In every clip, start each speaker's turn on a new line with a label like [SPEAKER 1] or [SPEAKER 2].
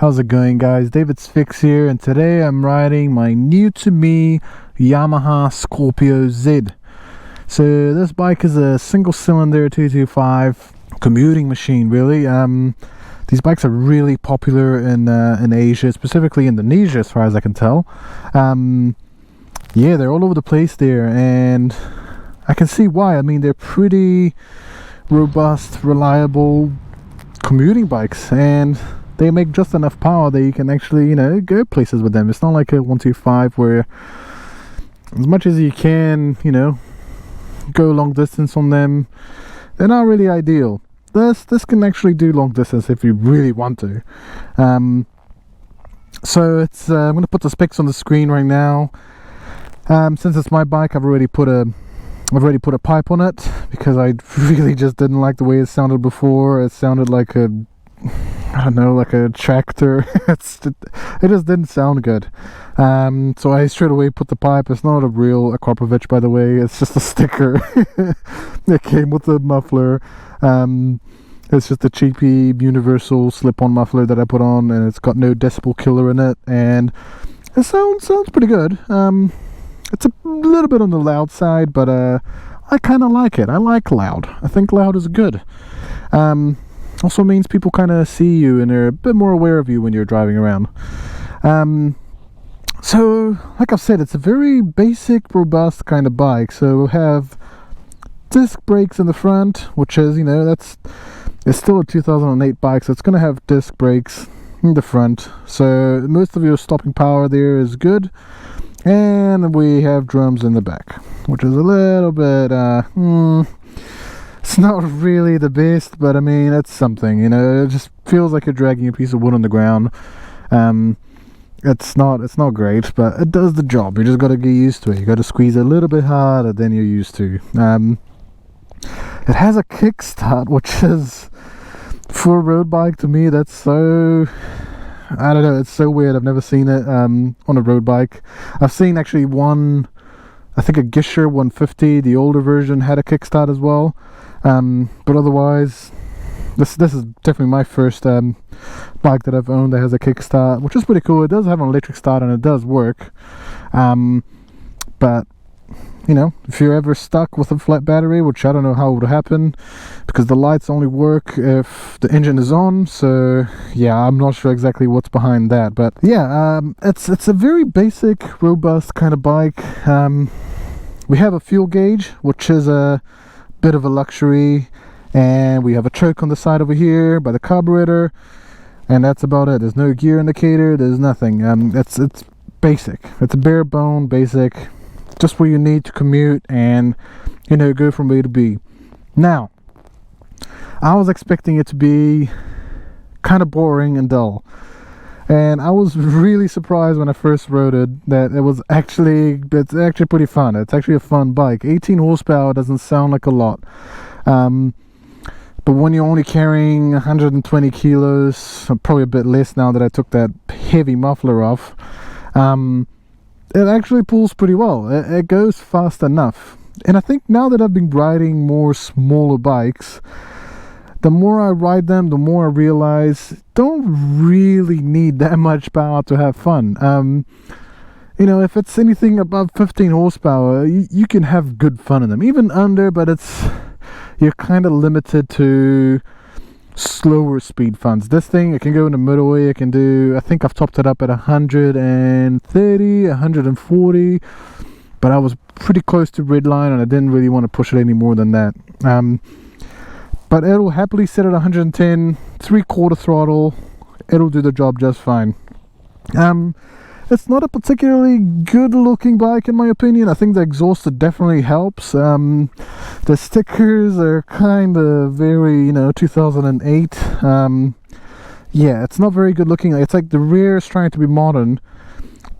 [SPEAKER 1] How's it going, guys? David's Fix here, and today I'm riding my new to me Yamaha Scorpio Z. So this bike is a single cylinder 225 commuting machine, really. These bikes are really popular in Asia, specifically Indonesia as far as I can tell. Yeah, they're all over the place there, and I can see why. I mean, they're pretty robust, reliable commuting bikes, and they make just enough power that you can actually, go places with them. It's not like a 125 where as much as you can, go long distance on them. They're not really ideal. This can actually do long distance if you really want to. So it's I'm going to put the specs on the screen right now. Since it's my bike, I've already put a pipe on it because I really just didn't like the way it sounded before. It sounded like like a tractor. It just didn't sound good. So I straight away put the pipe. It's not a real Akropovich, by the way. It's just a sticker. It came with the muffler. It's just a cheapy universal slip-on muffler that I put on, and it's got no decibel killer in it, and it sounds pretty good. It's a little bit on the loud side, but I kind of like it. I like loud. I think loud is good. Also means people kind of see you and they're a bit more aware of you when you're driving around. So, like I've said, it's a very basic, robust kind of bike. So we'll have disc brakes in the front, which is, it's still a 2008 bike, so it's going to have disc brakes in the front. So most of your stopping power there is good. And we have drums in the back, which is a little bit, it's not really the best, but I mean, it's something, it just feels like you're dragging a piece of wood on the ground. It's not great, but it does the job. You just got to get used to it. You got to squeeze a little bit harder than you're used to. It has a kickstart, which is, for a road bike, to me, that's so, I don't know, it's so weird. I've never seen it on a road bike. I've seen actually one, I think a Gisher 150, the older version, had a kickstart as well. But otherwise, this is definitely my first bike that I've owned that has a kickstart, which is pretty cool. It does have an electric start and it does work. But if you're ever stuck with a flat battery, which I don't know how it would happen, because the lights only work if the engine is on. So yeah, I'm not sure exactly what's behind that, but yeah, it's a very basic, robust kind of bike. We have a fuel gauge, which is a bit of a luxury, and we have a choke on the side over here by the carburetor, and that's about it. There's no gear indicator, there's nothing. It's basic. It's a bare bone basic, just what you need to commute and go from A to B. Now, I was expecting it to be kind of boring and dull, and I was really surprised when I first rode it that it's actually pretty fun. It's actually a fun bike. 18 horsepower doesn't sound like a lot, but when you're only carrying 120 kilos, probably a bit less now that I took that heavy muffler off, it actually pulls pretty well. It goes fast enough. And I think now that I've been riding more smaller bikes, the more I ride them, the more I realize don't really need that much power to have fun. If it's anything above 15 horsepower, you can have good fun in them. Even under, but you're kind of limited to slower speed funs. This thing, it can go in the middleway. It can do, I think I've topped it up at 130, 140, but I was pretty close to redline and I didn't really want to push it any more than that. But it'll happily sit at 110, 3/4 throttle. It'll do the job just fine. It's not a particularly good looking bike in my opinion. I think the exhaust definitely helps. The stickers are kind of very 2008. Yeah, it's not very good looking. It's like the rear is trying to be modern,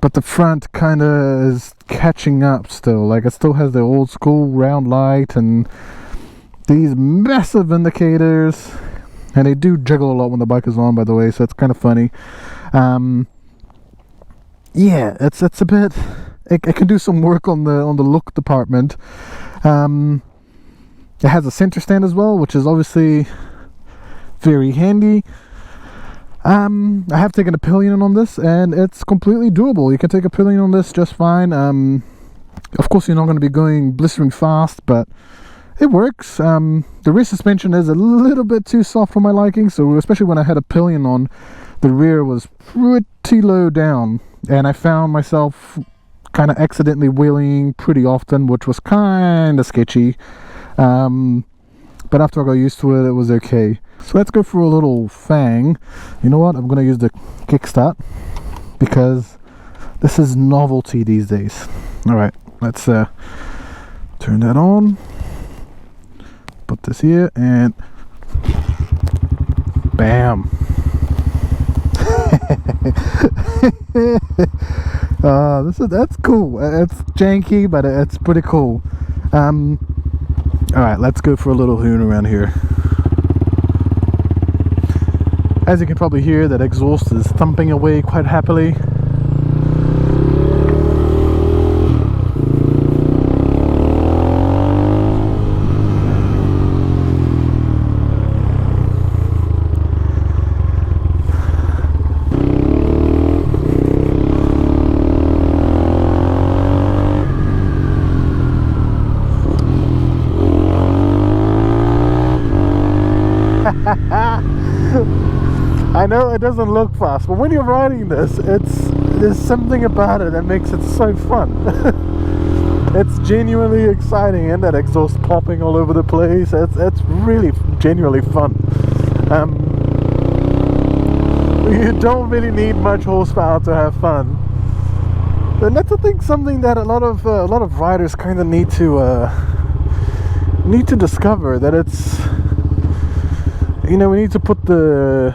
[SPEAKER 1] but the front kind of is catching up still. Like, it still has the old school round light and these massive indicators, and they do jiggle a lot when the bike is on, by the way, so it's kind of funny. Yeah, it's a bit, it can do some work on the look department. It has a center stand as well, which is obviously very handy. I have taken a pillion on this, and it's completely doable. You can take a pillion on this just fine. Of course, you're not going to be going blistering fast, but it works. The rear suspension is a little bit too soft for my liking, so especially when I had a pillion on, the rear was pretty low down, and I found myself kind of accidentally wheeling pretty often, which was kind of sketchy. But after I got used to it, it was okay. So let's go for a little fang. You know what? I'm going to use the kickstart because this is novelty these days. Alright, let's turn that on. Put this here and bam. That's cool. It's janky, but it's pretty cool. Alright, let's go for a little hoon around here. As you can probably hear, that exhaust is thumping away quite happily. I know it doesn't look fast, but when you're riding this, there's something about it that makes it so fun. It's genuinely exciting, and that exhaust popping all over the place, it's really genuinely fun. You don't really need much horsepower to have fun, and that's I think something that a lot of riders kind of need to discover, that it's, you know, we need to put the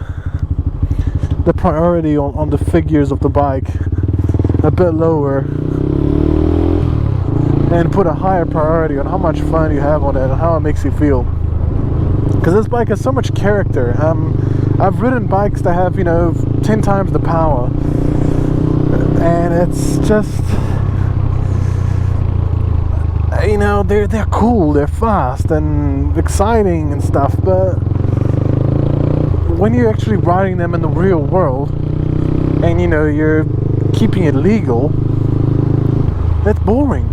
[SPEAKER 1] priority on the figures of the bike a bit lower and put a higher priority on how much fun you have on it and how it makes you feel, because this bike has so much character. I've ridden bikes that have, you know, 10 times the power, and it's just, you know, they're cool, they're fast and exciting and stuff, but when you're actually riding them in the real world and, you know, you're keeping it legal, that's boring.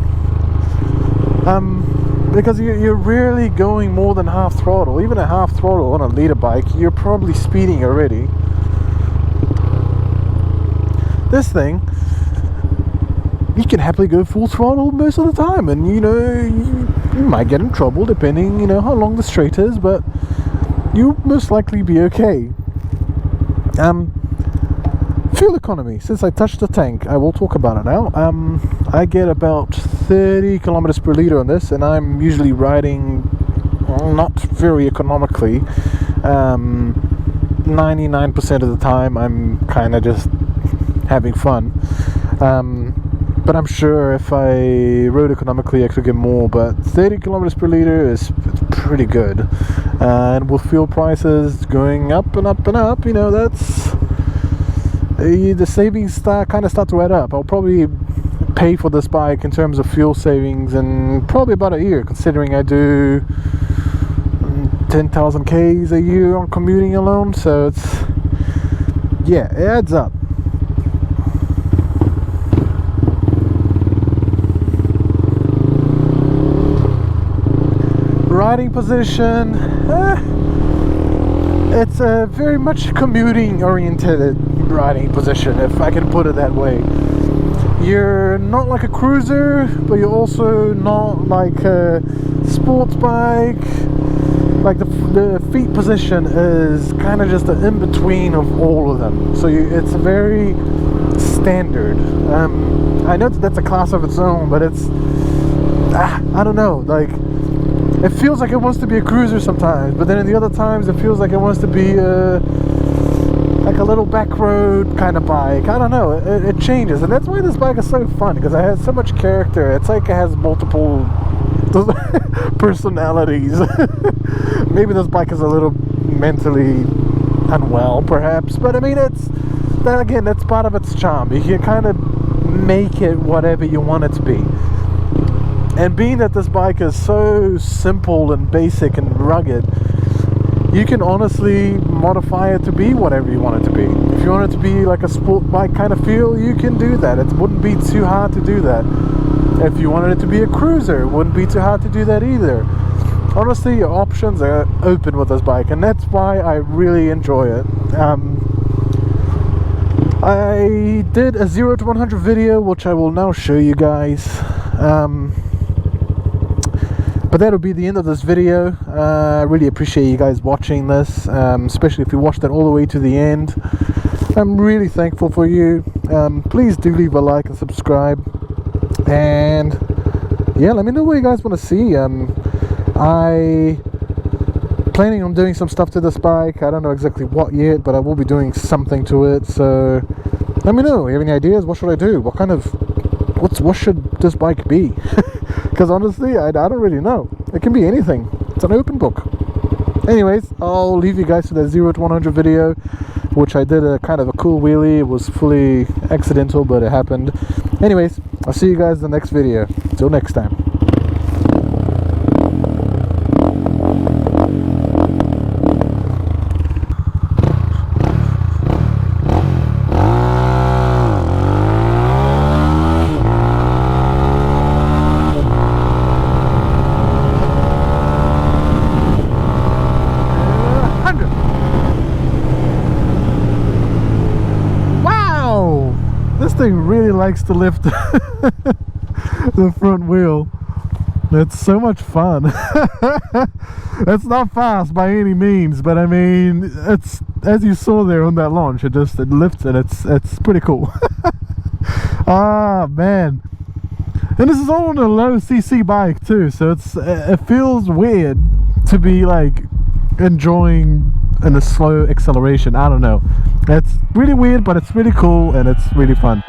[SPEAKER 1] Because you're rarely going more than half throttle. Even at half throttle on a leader bike, you're probably speeding already. This thing, you can happily go full throttle most of the time, and, you know, you might get in trouble depending, you know, how long the straight is, but you'll most likely be okay. Fuel economy, since I touched the tank, I will talk about it now. I get about 30 kilometers per liter on this, and I'm usually riding not very economically. 99% of the time I'm kind of just having fun. But I'm sure if I rode economically I could get more, but 30 kilometers per liter is pretty good. And with fuel prices going up and up and up, you know, that's the savings kind of start to add up. I'll probably pay for this bike in terms of fuel savings in probably about a year, considering I do 10,000 Ks a year on commuting alone, so it's, yeah, it adds up. Riding position, it's a very much commuting oriented riding position, if I can put it that way. You're not like a cruiser, but you're also not like a sports bike. Like the feet position is kind of just the in-between of all of them, so it's very standard. I know that's a class of its own, but it's I don't know, like it feels like it wants to be a cruiser sometimes, but then in the other times it feels like it wants to be like a little back road kind of bike. I don't know, it changes, and that's why this bike is so fun, because it has so much character. It's like it has multiple personalities. Maybe this bike is a little mentally unwell perhaps, but I mean, that's part of its charm. You can kind of make it whatever you want it to be. And being that this bike is so simple and basic and rugged, you can honestly modify it to be whatever you want it to be. If you want it to be like a sport bike kind of feel, you can do that. It wouldn't be too hard to do that. If you wanted it to be a cruiser, it wouldn't be too hard to do that either. Honestly, your options are open with this bike, and that's why I really enjoy it. I did a 0 to 100 video, which I will now show you guys. But that'll be the end of this video. I really appreciate you guys watching this, especially if you watched it all the way to the end. I'm really thankful for you. Please do leave a like and subscribe. And yeah, let me know what you guys want to see. I planning on doing some stuff to this bike. I don't know exactly what yet, but I will be doing something to it. So let me know. You have any ideas? What should I do? What should this bike be? Because honestly, I don't really know. It can be anything. It's an open book. Anyways, I'll leave you guys to that 0 to 100 video, which I did a kind of a cool wheelie. It was fully accidental, but it happened. Anyways, I'll see you guys in the next video. Till next time. This thing really likes to lift the front wheel. It's so much fun. It's not fast by any means, but I mean, it's, as you saw there on that launch, it lifts, and it's pretty cool. Ah man, and this is all on a low cc bike too, so it feels weird to be like enjoying in a slow acceleration. I don't know, it's really weird, but it's really cool and it's really fun.